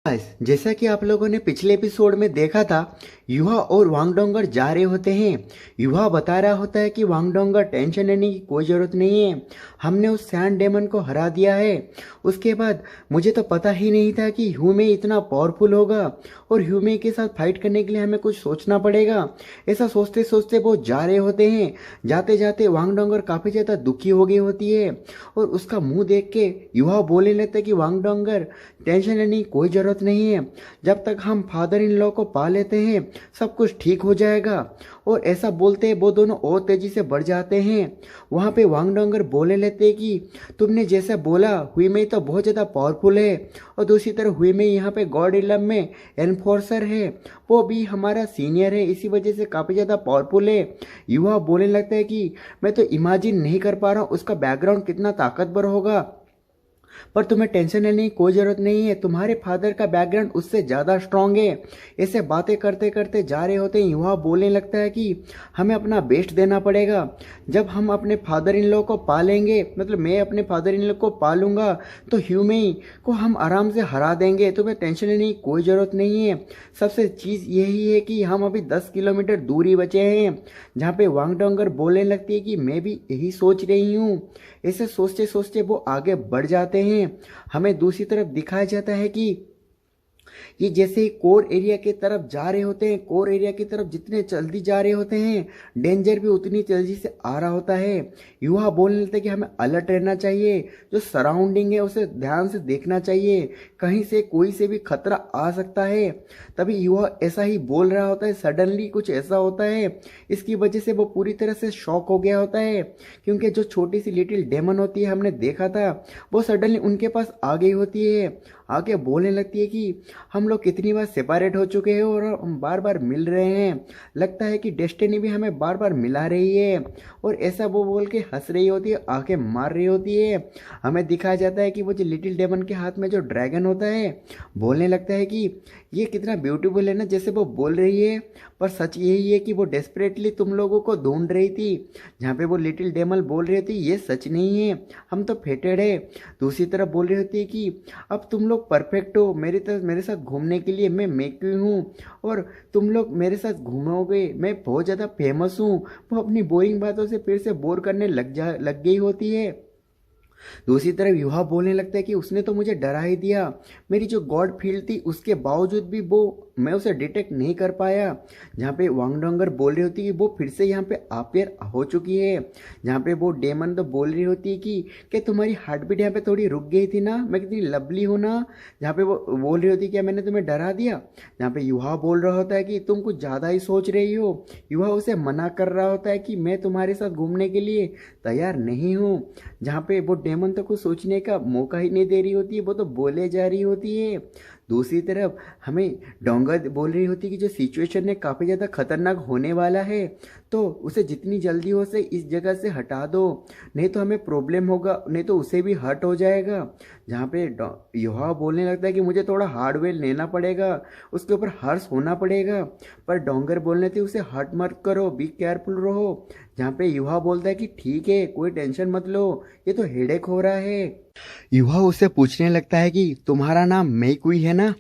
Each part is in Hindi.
गाइस, जैसा कि आप लोगों ने पिछले एपिसोड में देखा था, युहा और वांगडोंगर जा रहे होते हैं। युहा बता रहा होता है कि वांगडोंगर टेंशन लेने की कोई ज़रूरत नहीं है, हमने उस सैंड डेमन को हरा दिया है। उसके बाद मुझे तो पता ही नहीं था कि ह्यूमे इतना पावरफुल होगा और ह्यूमे के साथ फाइट करने के लिए हमें कुछ सोचना पड़ेगा। ऐसा सोचते सोचते वो जा रहे होते हैं। जाते जाते वांगडोंगर काफ़ी ज़्यादा दुखी हो गई होती है और उसका मुंह देख के युहा बोलने लगता है कि वांगडोंगर, टेंशन लेने की कोई ज़रूरत नहीं है, जब तक हम फादर इन लॉ को पा लेते हैं सब कुछ ठीक हो जाएगा। और ऐसा बोलते वो दोनों और तेजी से बढ़ जाते हैं। वहाँ पे वांगडोंगर बोले लेते हैं कि तुमने जैसा बोला हुई में तो बहुत ज़्यादा पावरफुल है, और दूसरी तरफ हुई में यहाँ पे गॉड इलम में एनफोर्सर है, वो भी हमारा सीनियर है, इसी वजह से काफ़ी ज़्यादा पावरफुल है। युवा बोलने लगता है कि मैं तो इमेजिन नहीं कर पा रहा हूँ उसका बैकग्राउंड कितना ताकतवर होगा, पर तुम्हें टेंशन लेने की कोई ज़रूरत नहीं है, तुम्हारे फादर का बैकग्राउंड उससे ज़्यादा स्ट्रांग है। ऐसे बातें करते करते जा रहे होते हैं। युवा बोलने लगता है कि हमें अपना बेस्ट देना पड़ेगा। जब हम अपने फादर इन लॉ को पालेंगे, मतलब मैं अपने फादर इन लॉ को पालूंगा, तो ह्यूमई को हम आराम से हरा देंगे, तुम्हें टेंशन लेने की कोई ज़रूरत नहीं है। सबसे चीज़ यही है कि हम अभी 10 किलोमीटर दूरी बचे हैं। जहाँ पे वांगडोंगर बोलने लगती है कि मैं भी यही सोच रही हूँ। ऐसे सोचते सोचते वो आगे बढ़ जाते हैं। हमें दूसरी तरफ दिखाया जाता है कि ये जैसे ही कोर एरिया की तरफ जा रहे होते हैं, कोर एरिया की तरफ जितने जल्दी जा रहे होते हैं, डेंजर भी उतनी तेजी से आ रहा होता है। युवा बोलने लगते हैं कि हमें अलर्ट रहना चाहिए, जो सराउंडिंग है उसे ध्यान से देखना चाहिए, कहीं से कोई से भी खतरा आ सकता है। तभी युवा ऐसा ही बोल रहा होता है, सडनली कुछ ऐसा होता है, इसकी वजह से वो पूरी तरह से शॉक हो गया होता है, क्योंकि जो छोटी सी लिटिल डेमन होती है हमने देखा था, वो सडनली उनके पास आ गई होती है। आके बोलने लगती है कि हम लोग कितनी बार सेपरेट हो चुके हैं और हम बार बार मिल रहे हैं, लगता है कि डेस्टिनी भी हमें बार बार मिला रही है। और ऐसा वो बोल के हंस रही होती है, आंखें मार रही होती है। हमें दिखाया जाता है कि वो जो लिटिल डेमन के हाथ में जो ड्रैगन होता है, बोलने लगता है कि ये कितना ब्यूटीफुल है ना, जैसे वो बोल रही है, पर सच यही है कि वो डेस्परेटली तुम लोगों को ढूंढ रही थी। जहाँ पे वो लिटिल डेमन बोल रही थी ये सच नहीं है, हम तो फेटेड है। दूसरी तरफ बोल रही होती है कि अब तुम लोग परफेक्ट हो, मेरे साथ घूमने के लिए मैं मेक हूँ, और तुम लोग मेरे साथ घूमोगे, मैं बहुत ज़्यादा फेमस हूँ। वो अपनी बोरिंग बातों से फिर से बोर करने लग गई होती है। दूसरी तरफ युवा बोलने लगता है कि उसने तो मुझे डरा ही दिया, मेरी जो गॉड फील्ड थी उसके बावजूद भी वो मैं उसे डिटेक्ट नहीं कर पाया। जहाँ पे वांगडोंगर बोल रही होती है कि वो फिर से यहाँ पे अपेयर हो चुकी है। जहाँ पे वो डेमन तो बोल रही होती है कि तुम्हारी हार्ट बीट यहाँ पे थोड़ी रुक गई थी ना, मैं कितनी लवली हूँ ना। जहाँ पे वो बोल रही होती है क्या मैंने तुम्हें डरा दिया। जहाँ पे युवा बोल रहा होता है कि तुम कुछ ज़्यादा ही सोच रही हो। युवा उसे मना कर रहा होता है कि मैं तुम्हारे साथ घूमने के लिए तैयार नहीं हूँ। जहाँ पे वो डेमन तो कुछ सोचने का मौका ही नहीं दे रही होती है, वो तो बोले जा रही होती है। दूसरी तरफ हमें डोंगर बोल रही होती है कि जो सिचुएशन है काफ़ी ज़्यादा खतरनाक होने वाला है, तो उसे जितनी जल्दी हो से इस जगह से हटा दो, नहीं तो हमें प्रॉब्लम होगा, नहीं तो उसे भी हर्ट हो जाएगा। जहाँ पे युवा बोलने लगता है कि मुझे थोड़ा हार्डवेयर लेना पड़ेगा, उसके ऊपर हर्ष होना पड़ेगा, पर डोंगर बोलने थे उसे हर्ट मत करो, बी केयरफुल रहो। जहाँ पे युवा बोलता है कि ठीक है कोई टेंशन मत लो, ये तो हेडेक हो रहा है। युवा उससे पूछने लगता है कि तुम्हारा नाम मेकुई है ना।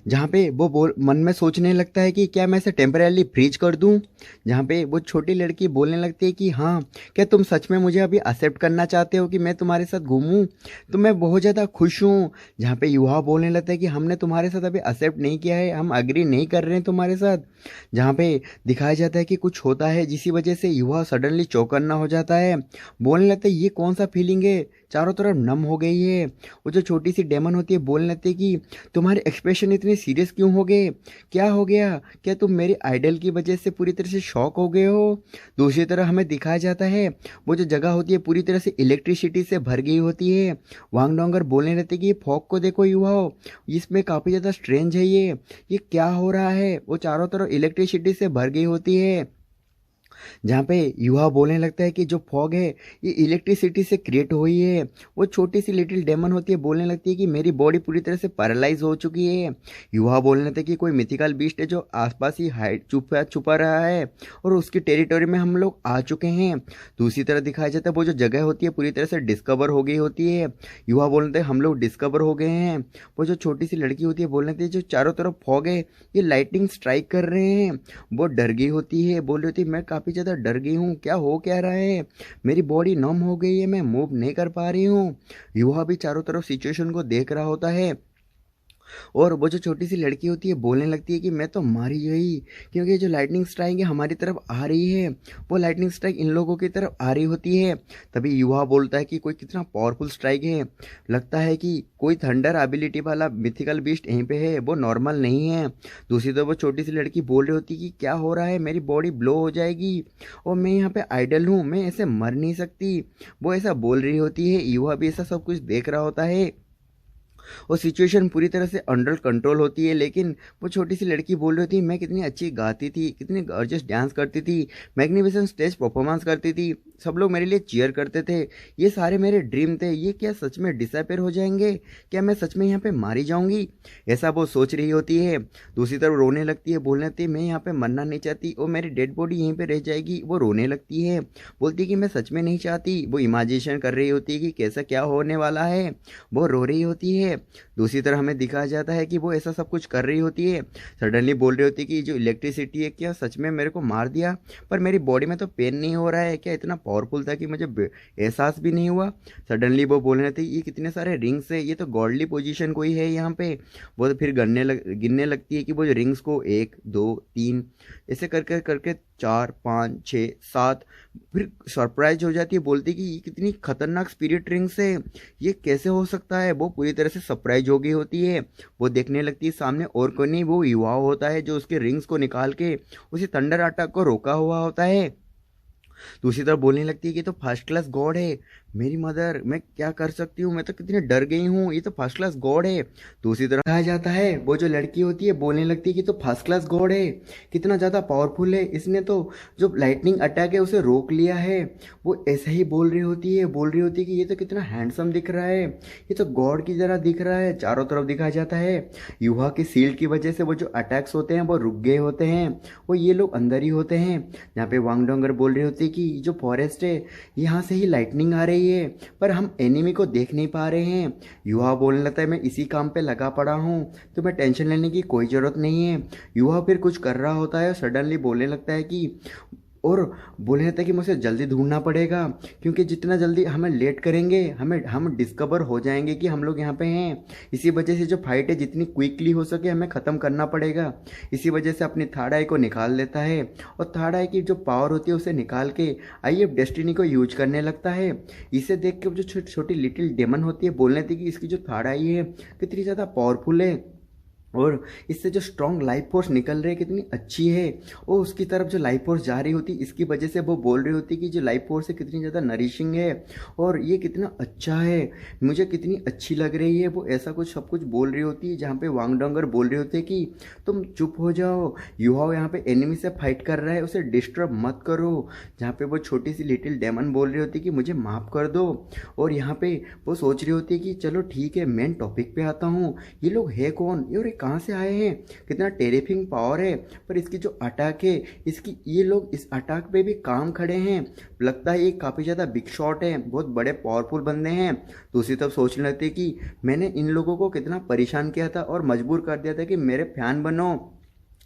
जहाँ पे वो बोल मन में सोचने लगता है कि क्या मैं इसे टेम्परेली फ्रीज कर दूँ। जहाँ पे वो छोटी लड़की बोलने लगती है कि हाँ, क्या तुम सच में मुझे अभी एक्सेप्ट करना चाहते हो कि मैं तुम्हारे साथ घूमूं, तो मैं बहुत ज़्यादा खुश हूँ। जहाँ पे युवा बोलने लगता है कि हमने तुम्हारे साथ अभी एक्सेप्ट नहीं किया है, हम अग्री नहीं कर रहे हैं तुम्हारे साथ। जहाँ पे दिखाया जाता है कि कुछ होता है जिसी वजह से युवा सडनली चौकन्ना हो जाता है। बोलने लगता है ये कौन सा फीलिंग है, चारों तरफ नम हो गई है। वो जो छोटी सी डेमन होती है बोलने लगती है कि तुम्हारे एक्सप्रेशन इतने सीरियस क्यों हो गए, क्या हो गया, क्या तुम मेरे आइडल की वजह से पूरी तरह से शॉक हो गए हो। दूसरी तरफ हमें दिखाया जाता है वो जो जगह होती है पूरी तरह से इलेक्ट्रिसिटी से भर गई होती है। वांगडोंगर बोलने लगते हैं कि ये फॉग को देखो युवाओं, इसमें काफ़ी ज़्यादा स्ट्रेंज है, ये क्या हो रहा है। वो चारों तरफ इलेक्ट्रिसिटी से भर गई होती है। जहाँ पे युवा बोलने लगता है कि जो फॉग है ये इलेक्ट्रिसिटी से क्रिएट हुई है। वो छोटी सी लिटिल डेमन होती है, बोलने लगती है कि मेरी बॉडी पूरी तरह से पैरालाइज हो चुकी है। युवा बोलने लगता है कि कोई मिथिकल बीस्ट है जो आसपास ही हाइड छुपा छुपा रहा है और उसकी टेरिटोरी में हम लोग आ चुके हैं। दूसरी तरह दिखाया जाता है वो जो जगह होती है पूरी तरह से डिस्कवर हो गई होती है। युवा बोलने लगता है हम लोग डिस्कवर हो गए हैं। वो जो छोटी सी लड़की होती है बोलने लगती है जो चारों तरफ फॉग है ये लाइटिंग स्ट्राइक कर रहे हैं। वो डर गई होती है, बोल रही होती है मैं काफ़ी ज़्यादा डर गई हूँ, क्या हो क्या रहा है, मेरी बॉडी नम हो गई है, मैं मूव नहीं कर पा रही हूँ। युवा भी चारों तरफ सिचुएशन को देख रहा होता है और वो जो छोटी सी लड़की होती है बोलने लगती है कि मैं तो मारी गई, क्योंकि जो लाइटनिंग स्ट्राइक है हमारी तरफ आ रही है, वो लाइटनिंग स्ट्राइक इन लोगों की तरफ आ रही होती है। तभी युवा बोलता है कि कोई कितना पावरफुल स्ट्राइक है, लगता है कि कोई थंडर एबिलिटी वाला मिथिकल बीस्ट यहीं पे है, वो नॉर्मल नहीं है। दूसरी तरफ वो छोटी सी लड़की बोल रही होती है कि क्या हो रहा है, मेरी बॉडी ब्लो हो जाएगी और मैं यहाँ पे आइडल हूँ, मैं ऐसे मर नहीं सकती। वो ऐसा बोल रही होती है, युवा भी ऐसा सब कुछ देख रहा होता है और सिचुएशन पूरी तरह से अंडर कंट्रोल होती है। लेकिन वो छोटी सी लड़की बोल रही थी मैं कितनी अच्छी गाती थी, कितनी गॉर्जियस डांस करती थी, मैग्निफिसेंट स्टेज परफॉर्मेंस करती थी, सब लोग मेरे लिए चीयर करते थे, ये सारे मेरे ड्रीम थे, ये क्या सच में डिसअपेयर हो जाएंगे, क्या मैं सच में यहाँ पे मारी जाऊंगी, ऐसा वो सोच रही होती है। दूसरी तरफ रोने लगती है, बोलने लगती है मैं यहाँ पे मरना नहीं चाहती और मेरी डेड बॉडी यहीं पे रह जाएगी। वो रोने लगती है, बोलती है कि मैं सच में नहीं चाहती। वो इमेजिनेशन कर रही होती है कि कैसा क्या होने वाला है, वो रो रही होती है। दूसरी तरफ हमें दिखाया जाता है कि वो ऐसा सब कुछ कर रही होती है, सडनली बोल रही होती है कि जो इलेक्ट्रिसिटी है क्या सच में मेरे को मार दिया, पर मेरी बॉडी में तो पेन नहीं हो रहा है, क्या इतना पावरफुल था कि मुझे एहसास भी नहीं हुआ। सडनली वो बोलने लगती ये कितने सारे रिंग्स है, ये तो गॉडली पोजीशन कोई है यहाँ पे। वो तो फिर गिनने लगती है कि वो जो रिंग्स को 1 2 3 ऐसे करके करके 4 5 6 7, फिर सरप्राइज हो जाती है, बोलती है कि ये कितनी खतरनाक स्पिरिट रिंग्स है, ये कैसे हो सकता है। वो पूरी तरह से सरप्राइज हो गई होती है। वो देखने लगती है सामने और कोई नहीं, वो युवा होता है जो उसके रिंग्स को निकाल के उसी थंडर अटैक को रोका हुआ होता है। दूसरी तरफ बोलने लगती है कि तो फर्स्ट क्लास गॉड है, मेरी मदर मैं क्या कर सकती हूँ, मैं तो कितनी डर गई हूँ, ये तो फर्स्ट क्लास गॉड है। दूसरी तरफ कहा जाता है वो जो लड़की होती है बोलने लगती है कि तो फर्स्ट क्लास गॉड है, कितना ज़्यादा पावरफुल है, इसने तो जो लाइटनिंग अटैक है उसे रोक लिया है। वो ऐसे ही बोल रही होती है, बोल रही होती है कि ये तो कितना हैंडसम दिख रहा है, ये तो गॉड की तरह दिख रहा है। चारों तरफ दिखाया जाता है युवा के सील्ड की वजह से वो जो अटैक्स होते हैं वो रुक गए होते हैं, वो ये लोग अंदर ही होते हैं। यहाँ पे वांगडोंगर बोल रही होती है कि जो फॉरेस्ट है यहाँ से ही लाइटनिंग आ रही है, पर हम एनिमी को देख नहीं पा रहे हैं। युवा बोलने लगता है मैं इसी काम पे लगा पड़ा हूँ, तो मैं टेंशन लेने की कोई ज़रूरत नहीं है। युवा फिर कुछ कर रहा होता है और सडनली बोलने लगता है कि और बोलने लगता है कि मुझे जल्दी ढूंढना पड़ेगा, क्योंकि जितना जल्दी हमें लेट करेंगे हम डिस्कवर हो जाएंगे कि हम लोग यहाँ पे हैं। इसी वजह से जो फाइट है जितनी क्विकली हो सके हमें ख़त्म करना पड़ेगा। इसी वजह से अपनी थर्ड आई को निकाल लेता है और थर्ड आई की जो पावर होती है उसे निकाल के आईएफ डेस्टिनी को यूज करने लगता है। इसे देख के जो छोटी छोटी लिटिल डेमन होती है बोलने लगती है कि इसकी जो थर्ड आई है कितनी ज़्यादा पावरफुल है और इससे जो स्ट्रॉन्ग लाइफ फोर्स निकल रही है कितनी अच्छी है। और उसकी तरफ जो लाइफ फोर्स जा रही होती इसकी वजह से वो बोल रही होती कि जो लाइफ फोर्स है कितनी ज़्यादा नरिशिंग है और ये कितना अच्छा है, मुझे कितनी अच्छी लग रही है। वो ऐसा कुछ सब कुछ बोल रही होती है, जहाँ पे वांगडोंगर बोल रहे होते कि तुम चुप हो जाओ, युवा यहाँ पे एनिमी से फाइट कर रहा है, उसे डिस्टर्ब मत करो। जहाँ पे वो छोटी सी लिटिल डेमन बोल रही होती कि मुझे माफ़ कर दो। और यहाँ पे वो सोच रही होती है कि चलो ठीक है मेन टॉपिक पे आता हूँ, ये लोग है कौन और कहाँ से आए हैं, कितना टेरिफिंग पावर है, पर इसकी जो अटैक है इसकी ये लोग इस अटैक पे भी काम खड़े हैं, लगता है ये काफ़ी ज़्यादा बिग शॉट है, बहुत बड़े पावरफुल बंदे हैं। दूसरी तरफ सोचने लगते कि मैंने इन लोगों को कितना परेशान किया था और मजबूर कर दिया था कि मेरे फैन बनो,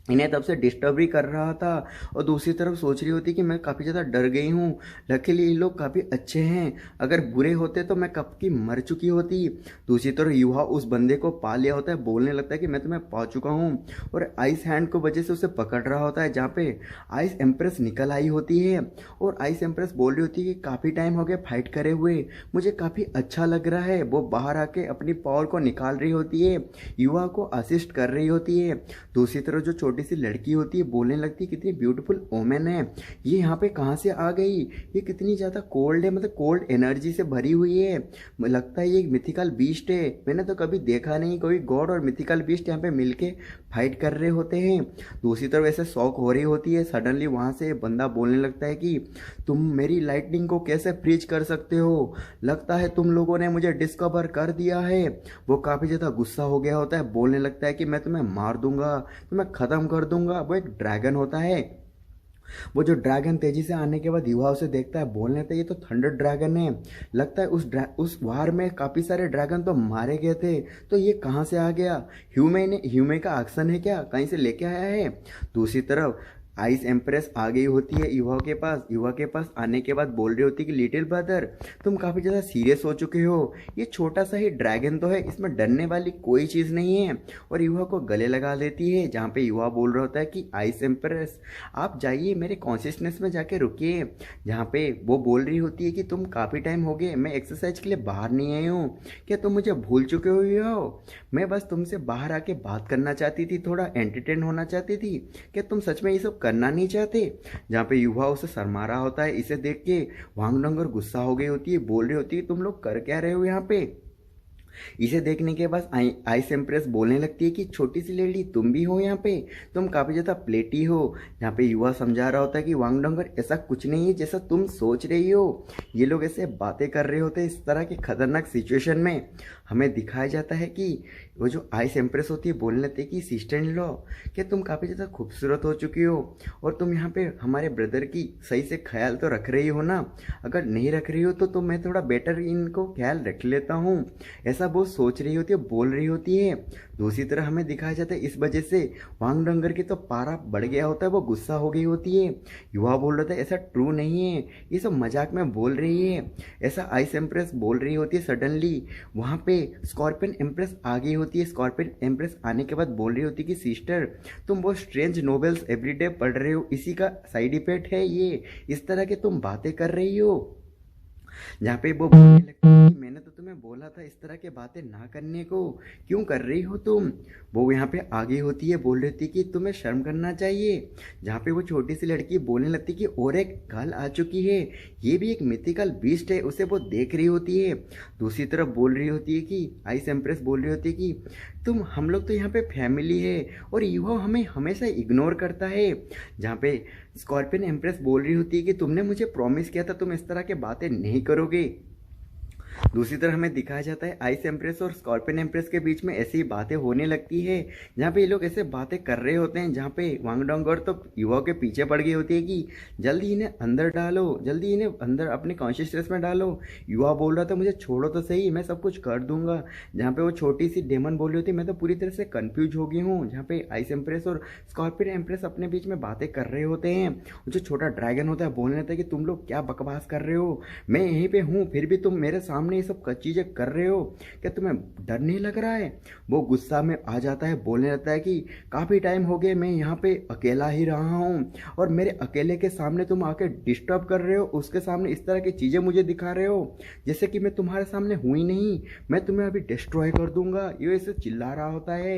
इन्हें तब से डिस्टर्ब भी कर रहा था। और दूसरी तरफ सोच रही होती कि मैं काफ़ी ज़्यादा डर गई हूँ, लकीली ये लोग काफ़ी अच्छे हैं, अगर बुरे होते तो मैं कब की मर चुकी होती। दूसरी तरफ युवा उस बंदे को पा लिया होता है, बोलने लगता है कि मैं तुम्हें पा चुका हूँ और आइस हैंड को वजह से उसे पकड़ रहा होता है, जहाँ पे आइस एम्प्रेस निकल आई होती है। और आइस एम्प्रेस बोल रही होती है कि काफ़ी टाइम हो गया फाइट करे हुए, मुझे काफ़ी अच्छा लग रहा है। वो बाहर आके अपनी पावर को निकाल रही होती है, युवा को असिस्ट कर रही होती है। दूसरी तरफ जो छोटी सी लड़की होती है बोलने लगती है कितनी ब्यूटीफुल ओमेन है, ये यहाँ पे कहाँ से आ गई, ये कितनी ज़्यादा कोल्ड है, मतलब कोल्ड एनर्जी से भरी हुई है, लगता है ये एक मिथिकल बीस्ट है, मैंने तो कभी देखा नहीं कोई गॉड और मिथिकल बीस्ट यहाँ पे मिलके फाइट कर रहे होते हैं। दूसरी तरफ ऐसे शॉक हो रही होती है, सडनली वहाँ से बंदा बोलने लगता है कि तुम मेरी लाइटनिंग को कैसे फ्रीज कर सकते हो, लगता है तुम लोगों ने मुझे डिस्कवर कर दिया है। वो काफ़ी ज़्यादा गुस्सा हो गया होता है, बोलने लगता है कि मैं तुम्हें मार दूंगा, तुम्हें ख़त्म कर दूंगा। वो एक ड्रैगन होता है, वो जो ड्रैगन तेजी से आने के बाद युवा उसे देखता है, बोलने लगता है ये तो थंडर ड्रैगन है, लगता है उस वार में काफ़ी सारे ड्रैगन तो मारे गए थे, तो ये कहाँ से आ गया, ह्यूमे का एक्शन है क्या, कहीं से लेके आया है। दूसरी तरफ आइस एम्प्रेस आ गई होती है युवा के पास आने के बाद बोल रही होती है कि लिटिल ब्रदर तुम काफ़ी ज़्यादा सीरियस हो चुके हो, ये छोटा सा ही ड्रैगन तो है, इसमें डरने वाली कोई चीज़ नहीं है। और युवा को गले लगा लेती है, जहाँ पे युवा बोल रहा होता है कि आइस एम्प्रेस आप जाइए मेरे कॉन्शियसनेस में जाके रुकिए। जहाँ पे वो बोल रही होती है कि तुम काफ़ी टाइम हो गए मैं एक्सरसाइज के लिए बाहर नहीं आई हूँ, क्या तुम मुझे भूल चुके हो, मैं बस तुमसे बाहर आके बात करना चाहती थी, थोड़ा एंटरटेन होना चाहती थी, क्या तुम सच में ये सब करना नहीं चाहते। जहाँ पे युवा उसे शर्मा रहा होता है, इसे देख के वांग डोंगर गुस्सा हो गई होती है, बोल रही होती है तुम लोग कर क्या रहे हो यहाँ पे। इसे देखने के बाद आइस एम्प्रेस बोलने लगती है कि छोटी सी लेडी तुम भी हो यहाँ पे, तुम काफ़ी ज़्यादा प्लेटी हो। जहाँ पे युवा समझा रहा होता है कि वांग डोंगर ऐसा कुछ नहीं है जैसा तुम सोच रही हो, ये लोग ऐसे बातें कर रहे होते हैं इस तरह के खतरनाक सिचुएशन में। हमें दिखाया जाता है कि वो जो आइस एम्प्रेस होती है बोलने लगती है कि सिस्टर इन लॉ क्या तुम काफ़ी ज़्यादा खूबसूरत हो चुकी हो, और तुम यहाँ पे हमारे ब्रदर की सही से ख्याल तो रख रही हो ना, अगर नहीं रख रही हो तो मैं थोड़ा बेटर इनको ख्याल रख लेता हूँ, ऐसा वो सोच रही होती है, बोल रही होती है। दूसरी तरह हमें दिखाया जाता है इस वजह से वांग डोंगर की तो पारा बढ़ गया होता है, वो गुस्सा हो गई होती है। युवा बोल रहा था ऐसा ट्रू नहीं है, ये सब मजाक में बोल रही है, ऐसा आइस एम्प्रेस बोल रही होती है। सडनली वहाँ पे स्कॉर्पियन एम्प्रेस आ गई होती है, स्कॉर्पियन एम्प्रेस आने के बाद बोल रही होती है कि सिस्टर तुम वो स्ट्रेंज नोवेल्स एवरीडे पढ़ रहे हो, इसी का साइड इफेक्ट है ये, इस तरह के तुम बातें कर रही हो। जहाँ पे वो बोलने लगती है कि मैंने तो तुम्हें बोला था इस तरह के बातें ना करने को, क्यों कर रही हो तुम। वो यहाँ पे आगे होती है, बोल रही थी कि तुम्हें शर्म करना चाहिए। जहाँ पे वो छोटी सी लड़की बोलने लगती कि और एक गर्ल आ चुकी है, ये भी एक मिथिकल बीस्ट है, उसे वो देख रही होती है। दूसरी तरफ बोल रही होती है कि आइस एम्प्रेस बोल रही होती है कि हम लोग तो यहाँ पे फैमिली है और युवा हमें हमेशा इग्नोर करता है। जहाँ पे स्कॉर्पियन एम्प्रेस बोल रही होती है कि तुमने मुझे प्रॉमिस किया था तुम इस तरह के बातें नहीं करोगे। दूसरी तरफ हमें दिखाया जाता है आइस एम्प्रेस और स्कॉर्पियन एम्प्रेस के बीच में ऐसी बातें होने लगती है, जहाँ पे ये लोग ऐसे बातें कर रहे होते हैं, जहाँ पे वांग डोंगर तो युवाओं के पीछे पड़ गई होती है कि जल्दी इन्हें अंदर डालो, जल्दी इन्हें अंदर अपने कॉन्शियसनेस में डालो। युवा बोल रहा था मुझे छोड़ो तो सही, मैं सब कुछ कर दूंगा। जहाँ पे वो छोटी सी डेमन बोल रही होती है मैं तो पूरी तरह से कन्फ्यूज हो गई हूँ। जहाँ पे आइस एम्प्रेस और स्कॉर्पियन एम्प्रेस अपने बीच में बातें कर रहे होते हैं। जो छोटा ड्रैगन होता है बोलने लगता है कि तुम लोग क्या बकवास कर रहे हो, मैं यहीं पे हूँ फिर भी तुम मेरे सामने ये सब चीज़ें कर रहे हो, क्या तुम्हें डर नहीं लग रहा है। वो गुस्सा में आ जाता है, बोलने लगता है कि काफ़ी टाइम हो गए मैं यहाँ पे अकेला ही रहा हूँ और मेरे अकेले के सामने तुम आके डिस्टर्ब कर रहे हो, उसके सामने इस तरह की चीज़ें मुझे दिखा रहे हो जैसे कि मैं तुम्हारे सामने हूँ ही नहीं, मैं तुम्हें अभी डिस्ट्रॉय कर दूंगा, ये ऐसे चिल्ला रहा होता है।